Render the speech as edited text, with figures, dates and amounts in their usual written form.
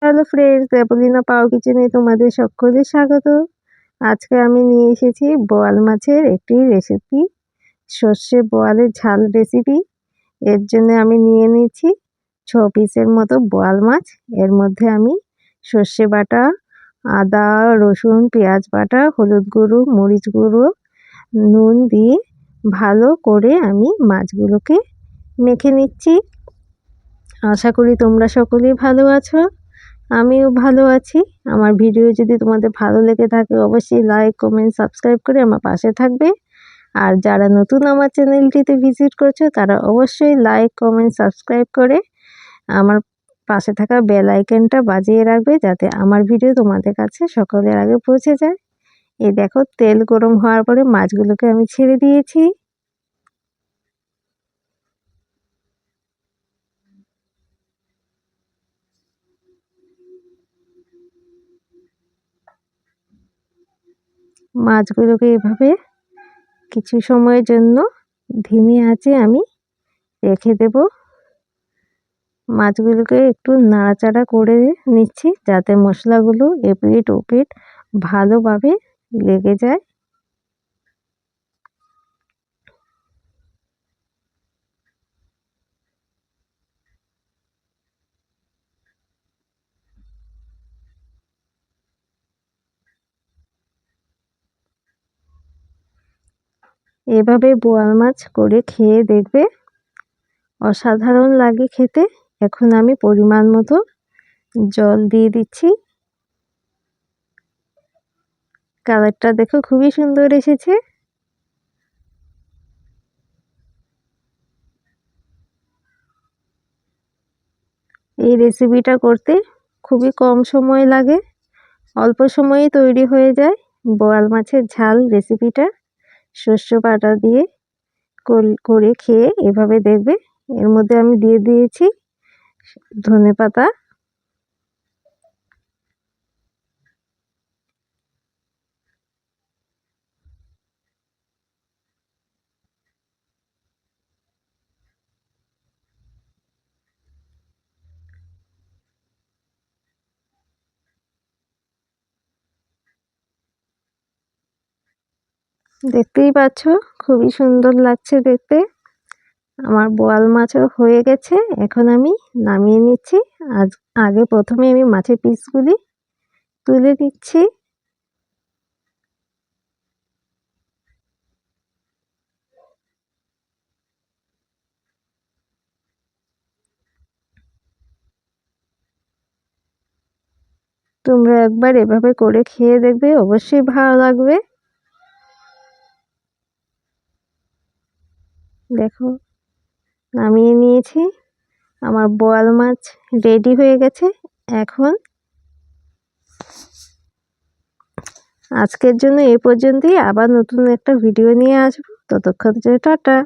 Hello friends, Debolina পাও কিচেনে তোমাদের সকলের স্বাগত। আজকে আমি নিয়ে এসেছি বোয়াল মাছের একটি রেসিপি, সর্ষে বোয়ালের ঝাল রেসিপি। এর জন্য আমি নিয়ে নিয়েছি 6 পিসের মতো বোয়াল মাছ। এর মধ্যে আমি সর্ষে বাটা, আদা, রসুন, পেঁয়াজ বাটা, হলুদ গুঁড়ো, মরিচ গুঁড়ো, নুন দিয়ে ভালো করে আমি মাছগুলোকে মেখে নিচ্ছি। আশা করি তোমরা সকলেই ভালো আছো, আমিও ভালো আছি। আমার ভিডিও যদি তোমাদের ভালো লেগে থাকে অবশ্যই লাইক, কমেন্ট, সাবস্ক্রাইব করে আমার পাশে থাকবে। আর যারা নতুন আমার চ্যানেলটিতে ভিজিট করছো তারা অবশ্যই লাইক, কমেন্ট, সাবস্ক্রাইব করে আমার পাশে থাকা বেল আইকনটা বাজিয়ে রাখবে, যাতে আমার ভিডিও তোমাদের কাছে সকলের আগে পৌঁছে যায়। এই দেখো, তেল গরম হওয়ার পরে মাছগুলোকে আমি ছেড়ে দিয়েছি। মাছগুলোকে এভাবে কিছু সময়ের জন্য ধিমে আঁচে আমি রেখে দেব। মাছগুলোকে একটু নাড়াচাড়া করে নিচ্ছি যাতে মশলাগুলো এপিঠ ওপিঠ ভালোভাবে লেগে যায়। এভাবে বোয়াল মাছ করে খেয়ে দেখবে, অসাধারণ লাগে খেতে। এখন আমি পরিমাণ মতো জল দিয়ে দিচ্ছি। কালারটা দেখো খুবই সুন্দর এসেছে। এই রেসিপিটা করতে খুবই কম সময় লাগে, অল্প সময়ে তৈরি হয়ে যায় বোয়াল মাছের ঝাল রেসিপিটা। শস্য বাটা দিয়ে করে খেয়ে এভাবে দেখবে। এর মধ্যে আমি দিয়ে দিয়েছি ধনেপাতা। দেখতেই পাচ্ছ খুবই সুন্দর লাগছে দেখতে। আমার বোয়াল মাছও হয়ে গেছে, এখন আমি নামিয়ে নিচ্ছি। আগে প্রথমে আমি মাছের পিসগুলি তুলে নিচ্ছি। তোমরা একবার এভাবে করে খেয়ে দেখবে, অবশ্যই ভালো লাগবে। দেখো, নামিয়ে নিয়েছি। আমার বোয়াল মাছ রেডি হয়ে গেছে। এখন আজকের জন্য এই পর্যন্তই। আবার নতুন একটা ভিডিও নিয়ে আসবো, ততক্ষণ জন্য টাটা।